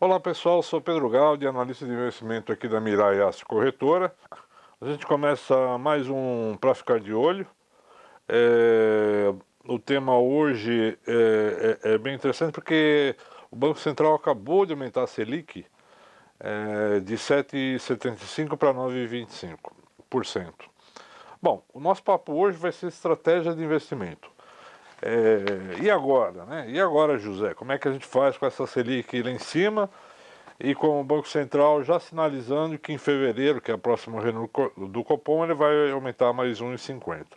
Olá pessoal, sou Pedro Gaudi, analista de investimento aqui da Mirai Asset Corretora. A gente começa mais um para ficar de olho. O tema hoje é bem interessante porque o Banco Central acabou de aumentar a Selic de 7,75 para 9,25%. Bom, o nosso papo hoje vai ser estratégia de investimento. E agora, né? E agora, José, como é que a gente faz com essa Selic lá em cima e com o Banco Central já sinalizando que em fevereiro, que é a próxima reunião do Copom, ele vai aumentar mais 1,50.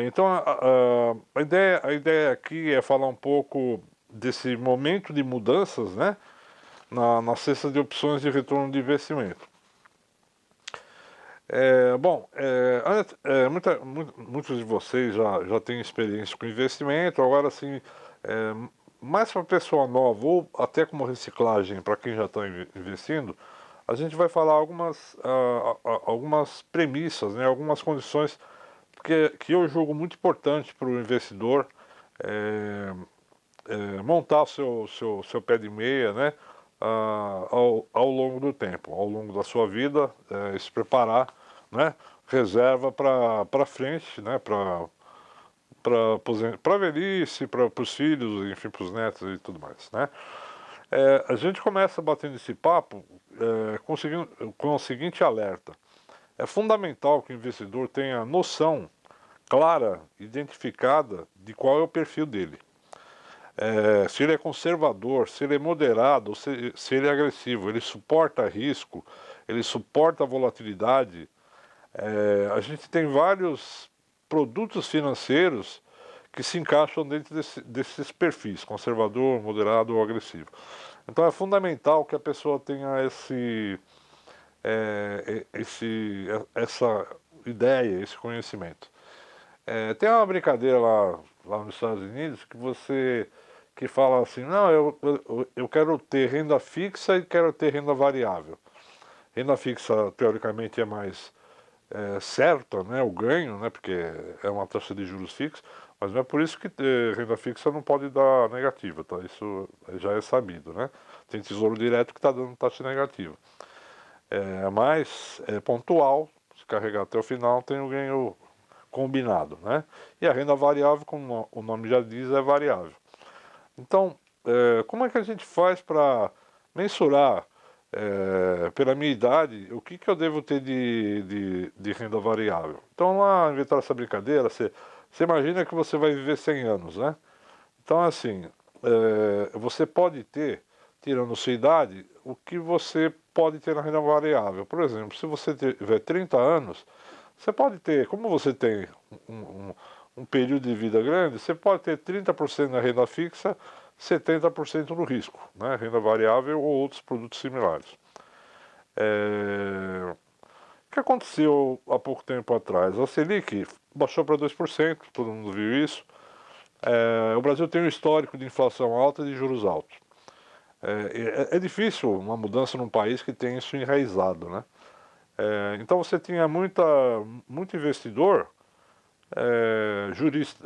Então, a ideia aqui é falar um pouco desse momento de mudanças, né, na cesta de opções de retorno de investimento. Muitos de vocês já têm experiência com investimento, agora sim, mais para pessoa nova ou até como reciclagem para quem já está investindo, a gente vai falar algumas premissas, né, algumas condições que eu julgo muito importante para o investidor montar o seu pé de meia, né, ao longo do tempo, ao longo da sua vida, se preparar, né, reserva para frente, né, para velhice, para os filhos, enfim, para os netos e tudo mais, né. A gente começa batendo esse papo com o seguinte alerta. É fundamental que o investidor tenha noção clara, identificada de qual é o perfil dele. Se ele é conservador, se ele é moderado, ou se ele é agressivo, ele suporta risco, ele suporta volatilidade. A gente tem vários produtos financeiros que se encaixam dentro desses perfis, conservador, moderado ou agressivo. Então é fundamental que a pessoa tenha essa ideia, esse conhecimento. Tem uma brincadeira lá nos Estados Unidos que fala assim, não, eu quero ter renda fixa e quero ter renda variável. Renda fixa, teoricamente, é mais certa, né, o ganho, né, porque é uma taxa de juros fixa, mas não é por isso que renda fixa não pode dar negativa, tá? Isso já é sabido, né? Tem tesouro direto que está dando taxa negativa. Mas é pontual, se carregar até o final, tem o ganho combinado, né? E a renda variável, como o nome já diz, é variável. Então, como é que a gente faz para mensurar, pela minha idade, o que eu devo ter de renda variável? Então, lá, inventar essa brincadeira, você imagina que você vai viver 100 anos, né? Então, assim, você pode ter, tirando sua idade, o que você pode ter na renda variável. Por exemplo, se você tiver 30 anos, você pode ter, como você tem um período de vida grande, você pode ter 30% na renda fixa, 70% no risco, né? Renda variável ou outros produtos similares. O que aconteceu há pouco tempo atrás? A Selic baixou para 2%, todo mundo viu isso. O Brasil tem um histórico de inflação alta e de juros altos. É difícil uma mudança num país que tem isso enraizado, né? Então você tinha muito investidor jurista,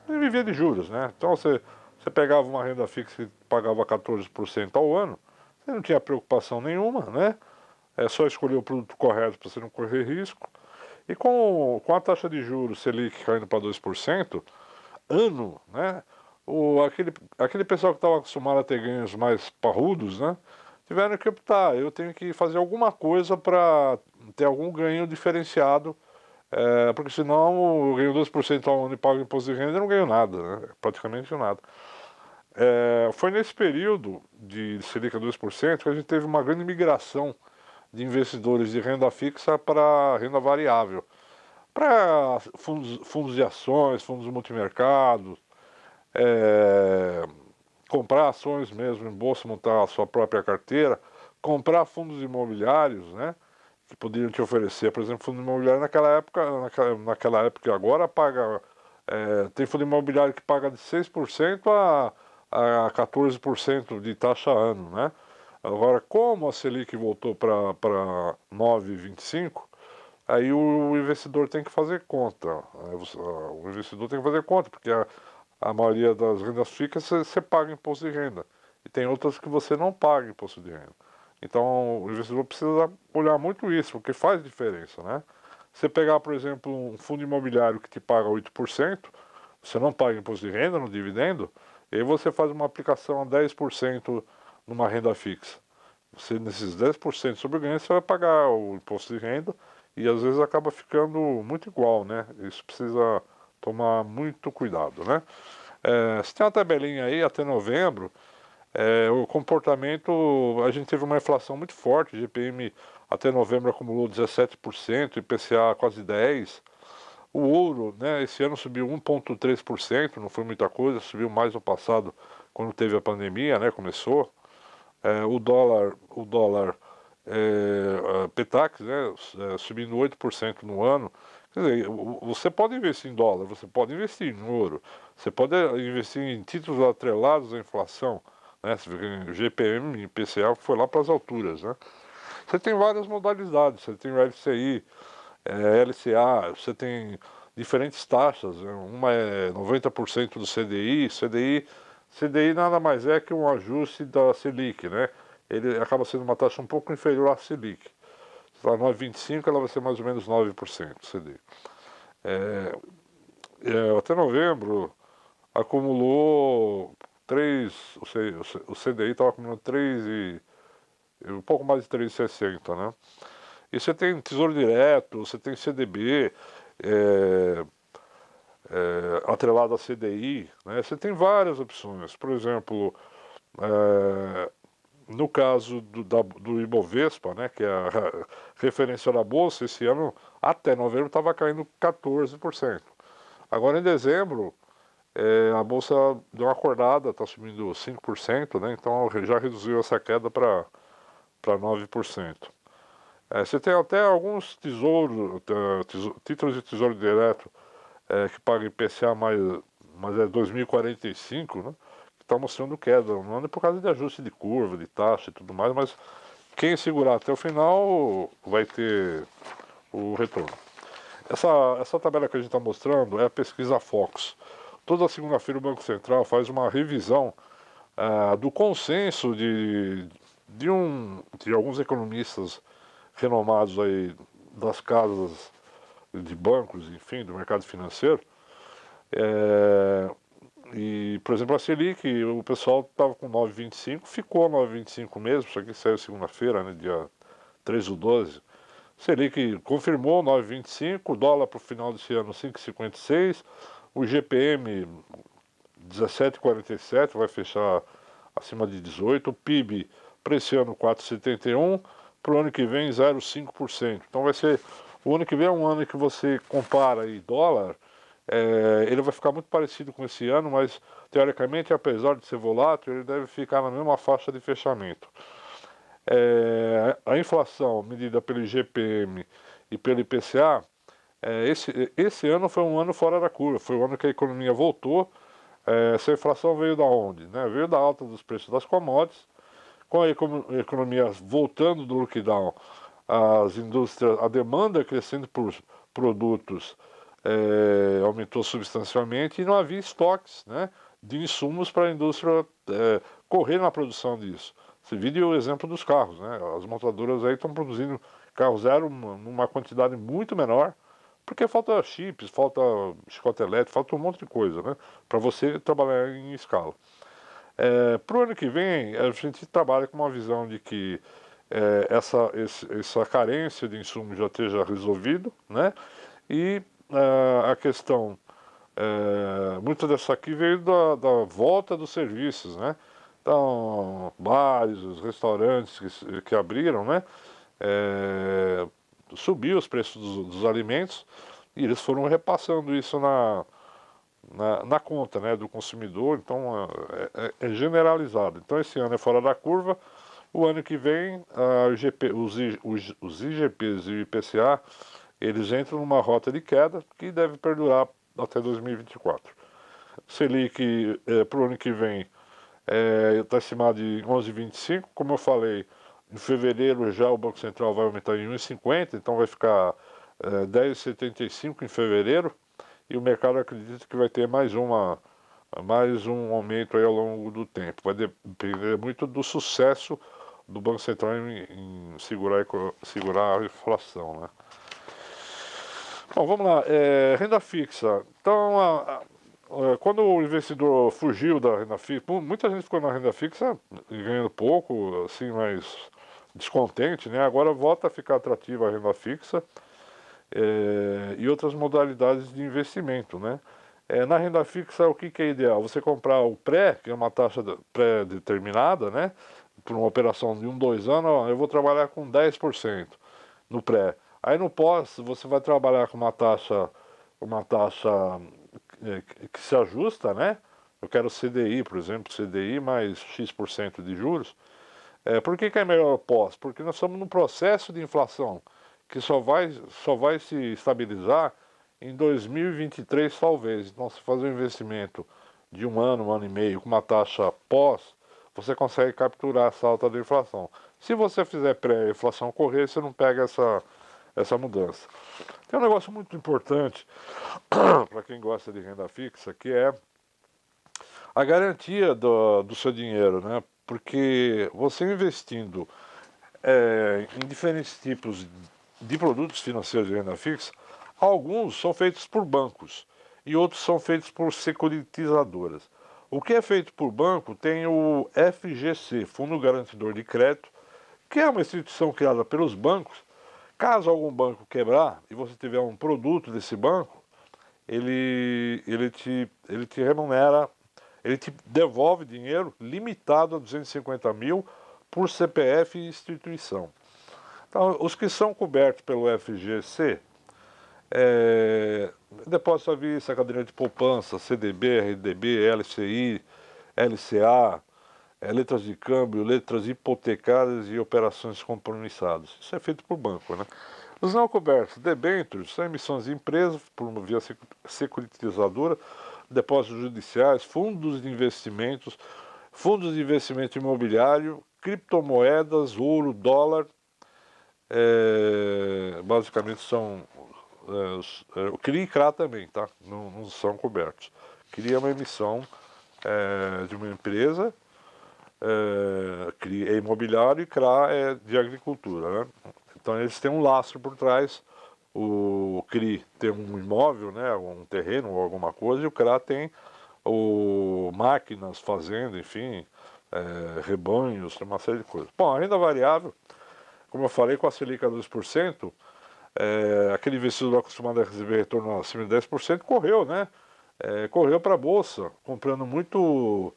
vivia de juros, né? Então você pegava uma renda fixa e pagava 14% ao ano, você não tinha preocupação nenhuma, né? É só escolher o produto correto para você não correr risco. E com a taxa de juros Selic caindo para 2%, ano, né? Aquele pessoal que estava acostumado a ter ganhos mais parrudos, né? Tiveram que optar, eu tenho que fazer alguma coisa para ter algum ganho diferenciado, porque senão eu ganho 2% ao ano e pago imposto de renda e não ganho nada, né? Praticamente nada. Foi nesse período de Selic a 2% que a gente teve uma grande migração de investidores de renda fixa para renda variável. Para fundos de ações, fundos multimercados, comprar ações mesmo em bolsa, montar a sua própria carteira, comprar fundos imobiliários, né? Que poderiam te oferecer, por exemplo, fundo imobiliário naquela época e agora paga. Tem fundo imobiliário que paga de 6% a 14% de taxa ano, né? Agora, como a Selic voltou para 9,25, aí o investidor tem que fazer conta. O investidor tem que fazer conta, porque a maioria das rendas fixas você paga imposto de renda. e tem outras que você não paga imposto de renda. Então, o investidor precisa olhar muito isso, porque faz diferença, né? Você pegar, por exemplo, um fundo imobiliário que te paga 8%, você não paga imposto de renda no dividendo, e aí você faz uma aplicação a 10% numa renda fixa. Você, nesses 10% sobre o ganho, você vai pagar o imposto de renda e às vezes acaba ficando muito igual, né? Isso precisa tomar muito cuidado, né? Você tem uma tabelinha aí até novembro. O comportamento, a gente teve uma inflação muito forte, o GPM até novembro acumulou 17%, IPCA quase 10%. O ouro, né, esse ano subiu 1,3%, não foi muita coisa, subiu mais no passado, quando teve a pandemia, né, começou. O dólar Petax, né, subindo 8% no ano. Quer dizer, você pode investir em dólar, você pode investir em ouro, você pode investir em títulos atrelados à inflação, né? Você vê que o GPM e IPCA foi lá para as alturas, né? Você tem várias modalidades, você tem o LCI, LCA, você tem diferentes taxas, né? Uma é 90% do CDI nada mais é que um ajuste da Selic, né? Ele acaba sendo uma taxa um pouco inferior à Selic. Se está 9,25, ela vai ser mais ou menos 9% CDI. Até novembro acumulou 3, o CDI estava acumulando 3 e um pouco mais de 3,60, né? E você tem Tesouro Direto, você tem CDB, é, atrelado a CDI, né? Você tem várias opções. Por exemplo, é, no caso do Ibovespa, né, que é a referência da Bolsa, esse ano, até novembro, estava caindo 14%. Agora, em dezembro, a Bolsa deu uma acordada, está subindo 5%, né, então já reduziu essa queda para 9%. Você tem até alguns títulos de tesouro direto que pagam IPCA mas é 2045, né? Que está mostrando queda. Não é por causa de ajuste de curva, de taxa e tudo mais, mas quem segurar até o final vai ter o retorno. Essa tabela que a gente está mostrando é a pesquisa Focus. Toda segunda-feira o Banco Central faz uma revisão do consenso de alguns economistas renomados aí das casas de bancos, enfim, do mercado financeiro. E, por exemplo, a Selic, o pessoal estava com 9,25, ficou 9,25 mesmo, isso aqui saiu segunda-feira, né, dia 3/12. Selic confirmou 9,25, o dólar para o final desse ano 5,56, o GPM 17,47, vai fechar acima de 18, o PIB para esse ano 4,71, para o ano que vem 0,5%. Então vai ser, o ano que vem é um ano que você compara aí dólar, ele vai ficar muito parecido com esse ano, mas teoricamente, apesar de ser volátil, ele deve ficar na mesma faixa de fechamento. A inflação medida pelo IGPM e pelo IPCA, esse ano foi um ano fora da curva, foi o ano que a economia voltou. Essa inflação veio da onde? Né? Veio da alta dos preços das commodities, com a economia voltando do lockdown, as indústrias, a demanda crescendo por produtos aumentou substancialmente e não havia estoques, né, de insumos para a indústria correr na produção disso. Você viu o exemplo dos carros, né? As montadoras aí estão produzindo carro zero numa quantidade muito menor, porque falta chips, falta chicote elétrico, falta um monte de coisa, né? Para você trabalhar em escala. Para o ano que vem, a gente trabalha com uma visão de que essa carência de insumos já esteja resolvido, né? E a questão, muito dessa aqui veio da volta dos serviços, né? Então, bares, os restaurantes que abriram, né? Subiu os preços dos alimentos e eles foram repassando isso na conta, né, do consumidor, então é generalizado. Então esse ano é fora da curva, o ano que vem os IGPs e o IPCA eles entram numa rota de queda que deve perdurar até 2024. Selic para o ano que vem está estimado de 11,25, como eu falei, em fevereiro já o Banco Central vai aumentar em 1,50, então vai ficar 10,75 em fevereiro, e o mercado acredita que vai ter mais uma mais um aumento aí ao longo do tempo. Vai depender muito do sucesso do Banco Central em segurar a inflação, né? Bom, vamos lá. Renda fixa. Então, quando o investidor fugiu da renda fixa, muita gente ficou na renda fixa ganhando pouco, assim, mais descontente, né? Agora volta a ficar atrativa a renda fixa e outras modalidades de investimento, né? Na renda fixa, o que é ideal? Você comprar o pré, que é uma taxa pré-determinada, né? Por uma operação de 2 anos, ó, eu vou trabalhar com 10% no pré. Aí no pós, você vai trabalhar com uma taxa que se ajusta, né? Eu quero CDI, por exemplo, CDI mais X% de juros. Por que é melhor pós? Porque nós estamos num processo de inflação que só vai se estabilizar em 2023 talvez. Então, se fazer um investimento de 1 ano e meio, com uma taxa pós, você consegue capturar essa alta da inflação. Se você fizer pré-inflação correr, você não pega essa mudança. Tem um negócio muito importante para quem gosta de renda fixa, que é a garantia do seu dinheiro, né? Porque você investindo em diferentes tipos de produtos financeiros de renda fixa, alguns são feitos por bancos e outros são feitos por securitizadoras. O que é feito por banco tem o FGC, Fundo Garantidor de Crédito, que é uma instituição criada pelos bancos. Caso algum banco quebrar e você tiver um produto desse banco, ele te remunera, ele te devolve dinheiro limitado a 250 mil por CPF e instituição. Então, os que são cobertos pelo FGC, depósito à vista, caderneta de poupança, CDB, RDB, LCI, LCA, letras de câmbio, letras hipotecárias e operações compromissadas. Isso é feito por banco, né? Os não cobertos, debêntures, são emissões de empresas por via securitizadora, depósitos judiciais, fundos de investimento imobiliário, criptomoedas, ouro, dólar, basicamente são o CRI e CRA também, tá? Não são cobertos. CRI é uma emissão de uma empresa, CRI é imobiliário e CRA é de agricultura, né? Então eles têm um lastro por trás. O CRI tem um imóvel, né, um terreno ou alguma coisa, e o CRA tem máquinas, fazenda, enfim, rebanhos, tem uma série de coisas. Bom, a renda variável, como eu falei, com a Selic a 2%, aquele investidor acostumado a receber retorno acima de 10% correu, né? Correu para a Bolsa, comprando muito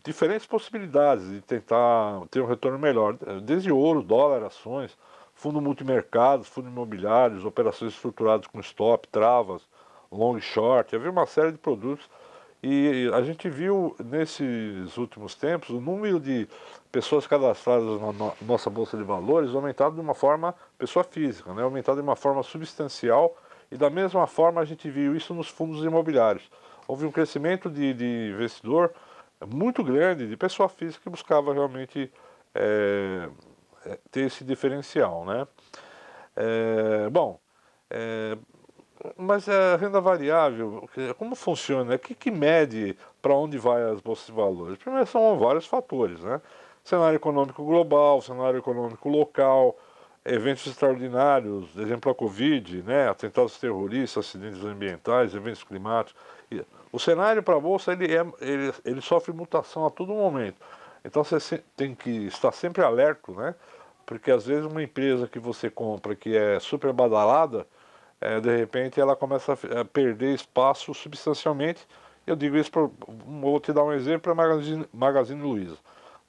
diferentes possibilidades de tentar ter um retorno melhor, desde ouro, dólar, ações, fundo multimercados, fundos imobiliários, operações estruturadas com stop, travas, long short, havia uma série de produtos e a gente viu nesses últimos tempos o número de pessoas cadastradas na nossa Bolsa de Valores aumentado de uma forma, pessoa física, né, aumentado de uma forma substancial e da mesma forma a gente viu isso nos fundos imobiliários. Houve um crescimento de investidor muito grande, de pessoa física que buscava realmente ter esse diferencial, né? Bom, é, mas a renda variável, como funciona? O que mede para onde vai as bolsas de valores? Primeiro são vários fatores, né? Cenário econômico global, cenário econômico local, eventos extraordinários, exemplo a Covid, né? Atentados terroristas, acidentes ambientais, eventos climáticos. O cenário para a bolsa ele sofre mutação a todo momento. Então você tem que estar sempre alerta, né? Porque às vezes uma empresa que você compra que é super badalada, de repente ela começa a perder espaço substancialmente. Eu digo isso, vou te dar um exemplo, a Magazine Luiza.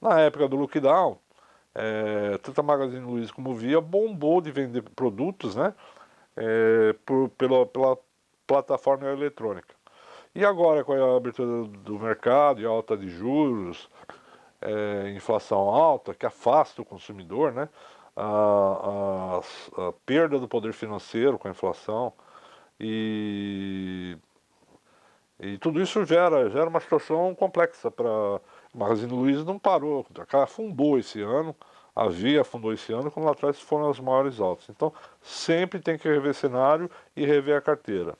Na época do lockdown, tanto a Magazine Luiza como Via bombou de vender produtos, né, pela plataforma eletrônica. E agora, com a abertura do mercado e alta de juros, inflação alta, que afasta o consumidor, né? A perda do poder financeiro com a inflação e, e tudo isso gera uma situação complexa para a Magazine Luiza. Não parou, ela afundou esse ano, a Via afundou esse ano, quando lá atrás foram as maiores altas. Então sempre tem que rever cenário e rever a carteira.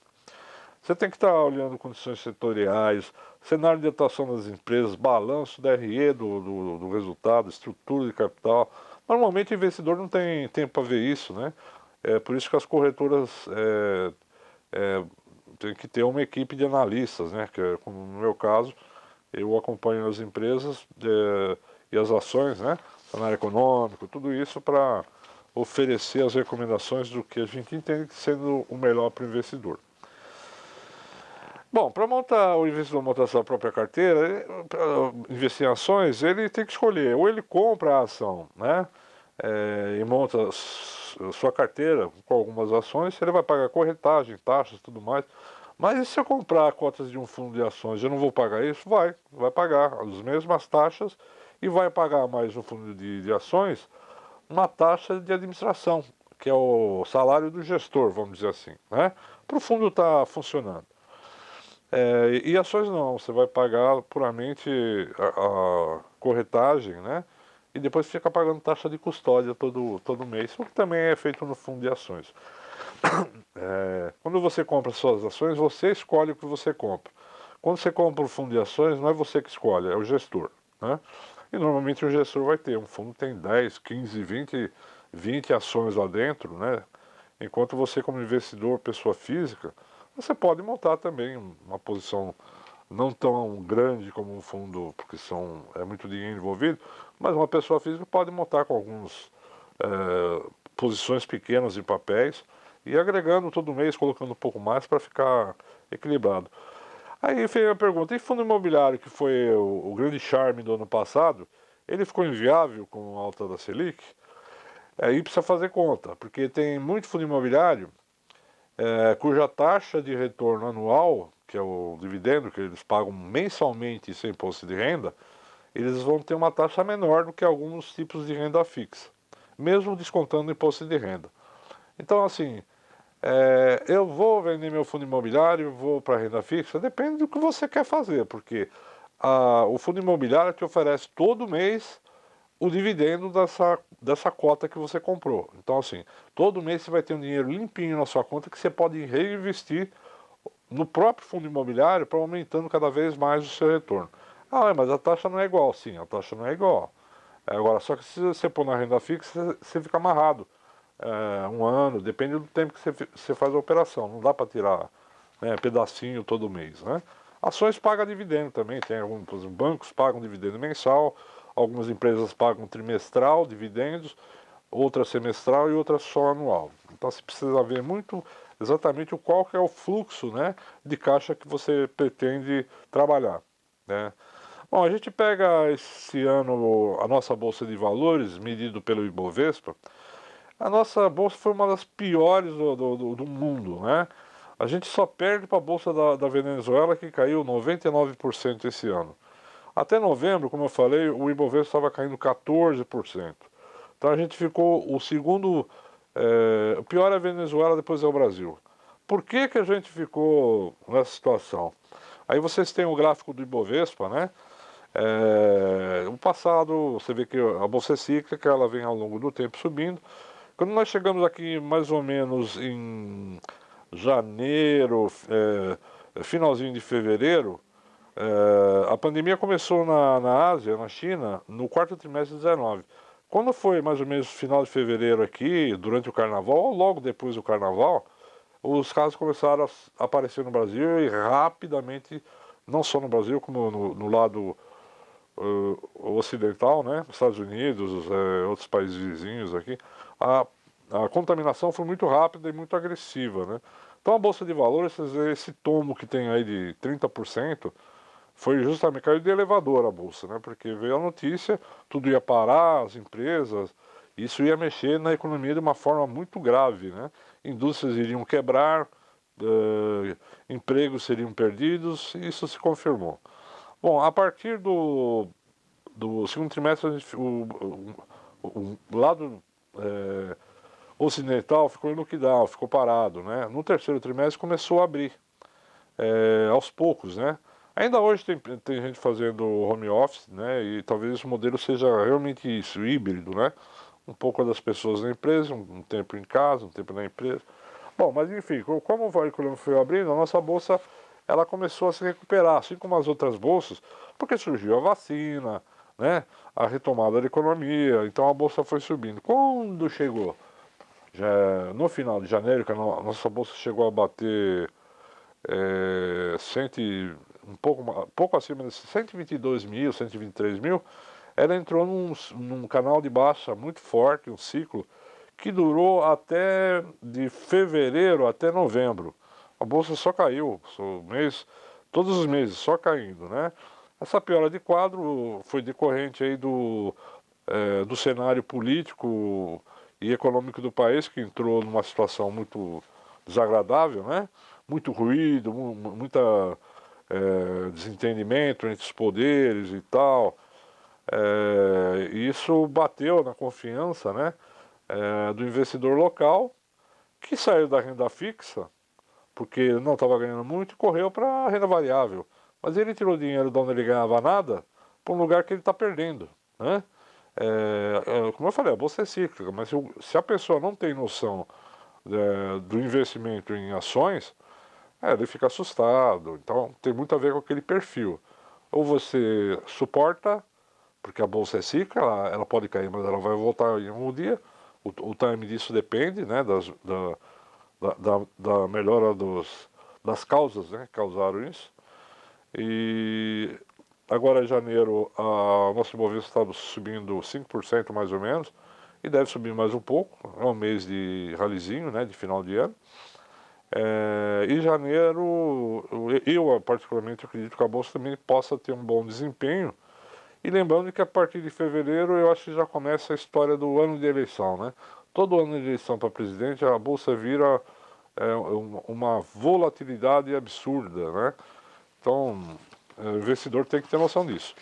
Você tem que estar olhando condições setoriais, cenário de atuação das empresas, balanço da RE do resultado, estrutura de capital. Normalmente o investidor não tem tempo para ver isso, né? É por isso que as corretoras têm que ter uma equipe de analistas, né? Que é, como no meu caso, eu acompanho as empresas e as ações, né? Cenário econômico, tudo isso para oferecer as recomendações do que a gente entende sendo o melhor para o investidor. Bom, para montar o investidor montar sua própria carteira, para investir em ações, ele tem que escolher, ou ele compra a ação, né? E monta sua carteira com algumas ações, ele vai pagar corretagem, taxas, tudo mais. Mas e se eu comprar cotas de um fundo de ações, eu não vou pagar isso? Vai pagar as mesmas taxas e vai pagar mais no fundo de ações uma taxa de administração, que é o salário do gestor, vamos dizer assim, né? Para o fundo estar funcionando. E ações não, você vai pagar puramente a corretagem, né? E depois fica pagando taxa de custódia todo mês, o que também é feito no fundo de ações. Quando você compra suas ações, você escolhe o que você compra. Quando você compra um fundo de ações, não é você que escolhe, é o gestor, né? E normalmente o gestor vai ter, um fundo tem 10, 15, 20 ações lá dentro, né? Enquanto você, como investidor, pessoa física, você pode montar também uma posição não tão grande como um fundo, porque é muito dinheiro envolvido, mas uma pessoa física pode montar com algumas posições pequenas de papéis e agregando todo mês, colocando um pouco mais para ficar equilibrado. Aí veio a pergunta, e fundo imobiliário, que foi o grande charme do ano passado, ele ficou inviável com a alta da Selic? Aí precisa fazer conta, porque tem muito fundo imobiliário cuja taxa de retorno anual, que é o dividendo que eles pagam mensalmente sem imposto de renda, eles vão ter uma taxa menor do que alguns tipos de renda fixa, mesmo descontando o imposto de renda. Então, assim, eu vou vender meu fundo imobiliário, vou para renda fixa, depende do que você quer fazer, porque o fundo imobiliário te oferece todo mês o dividendo dessa cota que você comprou. Então, assim, todo mês você vai ter um dinheiro limpinho na sua conta que você pode reinvestir no próprio fundo imobiliário para aumentando cada vez mais o seu retorno. Ah, mas a taxa não é igual. Sim, a taxa não é igual. Agora, só que se você pôr na renda fixa, você fica amarrado. Um ano, depende do tempo que você faz a operação. Não dá para tirar, né, pedacinho todo mês, né? Ações pagam dividendo também, tem alguns bancos pagam dividendo mensal, algumas empresas pagam trimestral dividendos, outras semestral e outras só anual. Então você precisa ver muito exatamente qual que é o fluxo, né, de caixa que você pretende trabalhar, né? Bom, a gente pega esse ano a nossa bolsa de valores, medido pelo Ibovespa. A nossa bolsa foi uma das piores do mundo, né? A gente só perde para a bolsa da Venezuela, que caiu 99% esse ano. Até novembro, como eu falei, o Ibovespa estava caindo 14%. Então a gente ficou o segundo. O pior é a Venezuela, depois é o Brasil. Por que que a gente ficou nessa situação? Aí vocês têm o gráfico do Ibovespa, né? O passado, você vê que a bolsa é cíclica, ela vem ao longo do tempo subindo. Quando nós chegamos aqui mais ou menos em janeiro, finalzinho de fevereiro, a pandemia começou na Ásia, na China, no quarto trimestre de 19. Quando foi mais ou menos final de fevereiro aqui, durante o carnaval, ou logo depois do carnaval, os casos começaram a aparecer no Brasil e rapidamente, não só no Brasil, como no lado ocidental, né, Estados Unidos, outros países vizinhos aqui, a, a contaminação foi muito rápida e muito agressiva, né? Então a Bolsa de Valores, esse tombo que tem aí de 30%, foi justamente, caiu de elevador a Bolsa, né? Porque veio a notícia, tudo ia parar, as empresas, isso ia mexer na economia de uma forma muito grave, né? Indústrias iriam quebrar, empregos seriam perdidos, e isso se confirmou. Bom, a partir do segundo trimestre, o lado ocidental ficou em lockdown, ficou parado, né? No terceiro trimestre começou a abrir, aos poucos, né? Ainda hoje tem gente fazendo home office, né? E talvez esse modelo seja realmente isso, híbrido, né? Um pouco das pessoas na empresa, um tempo em casa, um tempo na empresa. Bom, mas enfim, como a economia foi abrindo, a nossa bolsa ela começou a se recuperar, assim como as outras bolsas, porque surgiu a vacina, né? A retomada da economia, então a bolsa foi subindo. Quando chegou, já no final de janeiro, que a nossa bolsa chegou a bater pouco acima de 122 mil, 123 mil, ela entrou num canal de baixa muito forte, um ciclo, que durou até de fevereiro até novembro. A bolsa só caiu, todos os meses só caindo, né? Essa piora de quadro foi decorrente aí do cenário político e econômico do país, que entrou numa situação muito desagradável, né? Muito ruído, muita desentendimento entre os poderes e tal. E isso bateu na confiança, né, do investidor local, que saiu da renda fixa, porque não estava ganhando muito, e correu para a renda variável. Mas ele tirou dinheiro de onde ele ganhava nada para um lugar que ele está perdendo, né? Como eu falei, a bolsa é cíclica, mas se a pessoa não tem noção do investimento em ações, ele fica assustado. Então tem muito a ver com aquele perfil. Ou você suporta, porque a bolsa é cíclica, ela pode cair, mas ela vai voltar em um dia. O time disso depende, né, da melhora das causas, né, que causaram isso. E agora em janeiro a nossa Ibovespa está subindo 5% mais ou menos, e deve subir mais um pouco. É um mês de ralizinho, né, de final de ano. Em janeiro, eu particularmente acredito que a bolsa também possa ter um bom desempenho. E lembrando que a partir de fevereiro eu acho que já começa a história do ano de eleição, né? Todo ano de eleição para presidente a bolsa vira uma volatilidade absurda, né? Então, o investidor tem que ter noção disso.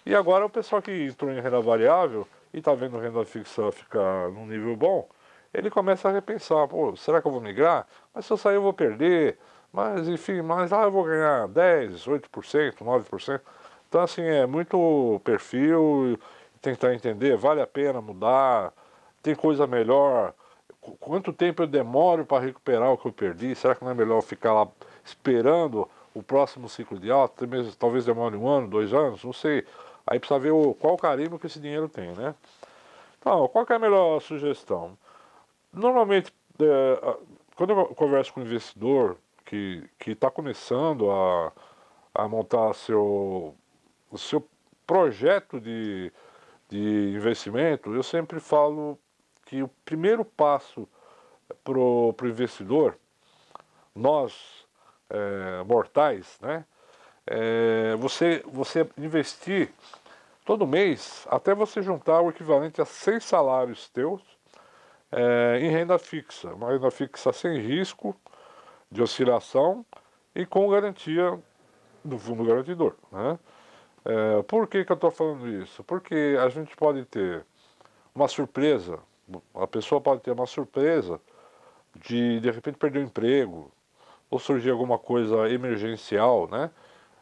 E agora o pessoal que entrou em renda variável e está vendo renda fixa ficar num nível bom, ele começa a repensar, pô, será que eu vou migrar? Mas se eu sair eu vou perder, mas enfim, eu vou ganhar 10, 8%, 9%. Então assim, é muito perfil, tentar entender, vale a pena mudar, tem coisa melhor, quanto tempo eu demoro para recuperar o que eu perdi? Será que não é melhor ficar lá esperando o próximo ciclo de alta? Talvez demore um ano, 2 anos, não sei. Aí precisa ver qual o carimbo que esse dinheiro tem, né? Então, qual que é a melhor sugestão? Normalmente, quando eu converso com um investidor que está começando a montar o seu projeto de investimento, eu sempre falo que o primeiro passo para o investidor, nós mortais, né? Você investir todo mês até você juntar o equivalente a 100 salários teus em renda fixa. Uma renda fixa sem risco de oscilação e com garantia do fundo garantidor, né? Por que eu estou falando isso? Porque a gente pode ter uma surpresa, a pessoa pode ter uma surpresa de repente perder o emprego, ou surgir alguma coisa emergencial, né?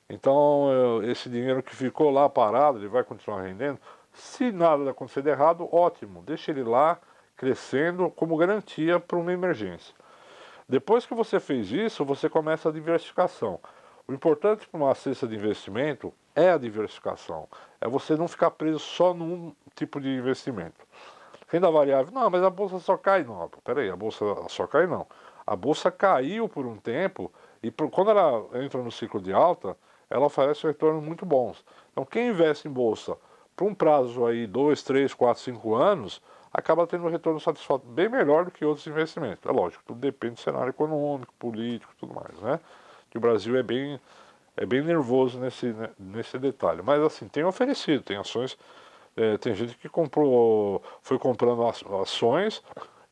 Então, esse dinheiro que ficou lá parado, ele vai continuar rendendo. Se nada acontecer de errado, ótimo, deixa ele lá crescendo como garantia para uma emergência. Depois que você fez isso, você começa a diversificação. O importante para uma cesta de investimento é a diversificação. É você não ficar preso só num tipo de investimento. Renda variável, não, mas a bolsa só cai. Não, peraí, a bolsa só cai não. A bolsa caiu por um tempo e quando ela entra no ciclo de alta, ela oferece retornos muito bons. Então, quem investe em bolsa por um prazo aí, 2, 3, 4, 5 anos, acaba tendo um retorno satisfatório bem melhor do que outros investimentos. É lógico, tudo depende do cenário econômico, político e tudo mais, né? Que o Brasil é bem nervoso nesse detalhe. Mas assim, tem oferecido, tem ações, tem gente que foi comprando ações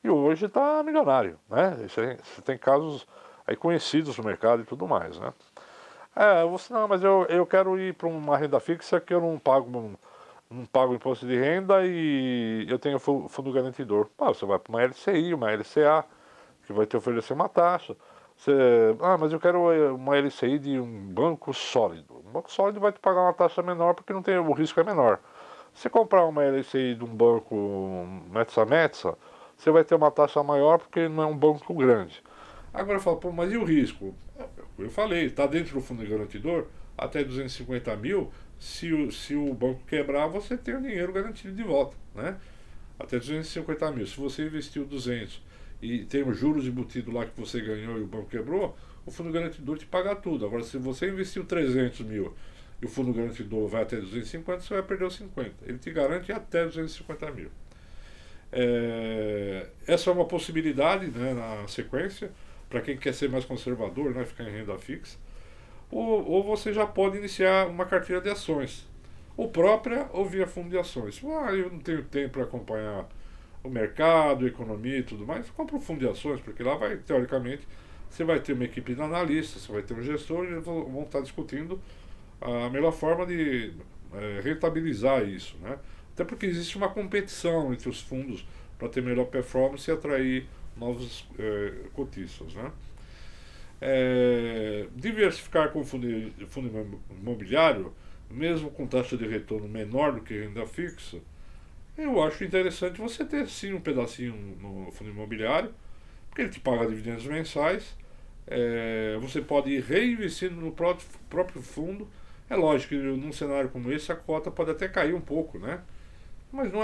e hoje está milionário, né? Você tem casos aí conhecidos no mercado e tudo mais, né? Você não, mas eu quero ir para uma renda fixa que eu não pago imposto de renda e eu tenho fundo garantidor. Você vai para uma LCI, uma LCA, que vai te oferecer uma taxa. Mas eu quero uma LCI de um banco sólido. Um banco sólido vai te pagar uma taxa menor porque não tem, o risco é menor. Se comprar uma LCI de um banco Metsa Metsa, você vai ter uma taxa maior porque não é um banco grande. Agora fala, pô, mas e o risco? Eu falei, está dentro do fundo garantidor, até 250 mil, se o banco quebrar, você tem o dinheiro garantido de volta, né? Até 250 mil. Se você investiu 200 e tem os juros embutidos lá que você ganhou e o banco quebrou, o fundo garantidor te paga tudo. Agora, se você investiu 300 mil e o fundo garantidor vai até 250, você vai perder os 50. Ele te garante até 250 mil. Essa é uma possibilidade, né, na sequência, para quem quer ser mais conservador, né, ficar em renda fixa. Ou você já pode iniciar uma carteira de ações, ou própria ou via fundo de ações. Eu não tenho tempo para acompanhar o mercado, a economia e tudo mais. Compra um fundo de ações, porque lá vai, teoricamente, você vai ter uma equipe de analistas, você vai ter um gestor e eles vão estar discutindo a melhor forma de rentabilizar isso, né? Até porque existe uma competição entre os fundos para ter melhor performance e atrair novos cotistas, né? Diversificar com fundo imobiliário, mesmo com taxa de retorno menor do que renda fixa, eu acho interessante você ter sim um pedacinho no fundo imobiliário, porque ele te paga dividendos mensais, você pode ir reinvestindo no próprio fundo. É lógico que num cenário como esse a cota pode até cair um pouco, né? Mas não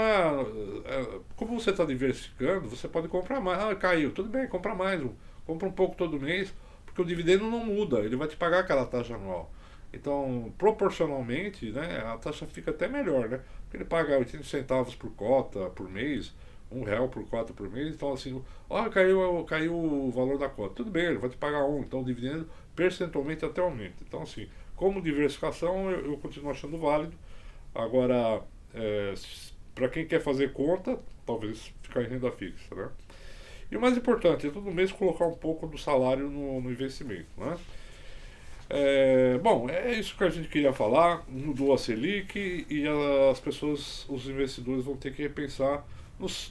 como você está diversificando, você pode comprar mais. Ah, caiu, tudo bem, compra mais, compra um pouco todo mês, porque o dividendo não muda, ele vai te pagar aquela taxa anual. Então, proporcionalmente, né, a taxa fica até melhor, né? Porque ele paga 80 centavos por cota por mês, R$ 1 por cota por mês, então assim, caiu o valor da cota. Tudo bem, ele vai te pagar um, então o dividendo percentualmente até aumenta. Então, assim, como diversificação, eu continuo achando válido. Agora, para quem quer fazer conta, talvez ficar em renda fixa, né? E o mais importante é todo mês colocar um pouco do salário no investimento, né? Bom, é isso que a gente queria falar. Mudou a Selic e as pessoas, os investidores vão ter que repensar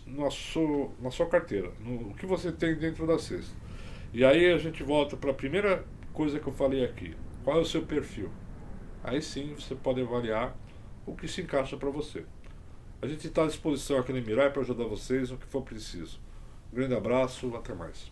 na sua carteira, no que você tem dentro da cesta. E aí a gente volta para a primeira coisa que eu falei aqui. Qual é o seu perfil? Aí sim você pode avaliar o que se encaixa para você. A gente está à disposição aqui no Mirai para ajudar vocês no que for preciso. Um grande abraço, até mais.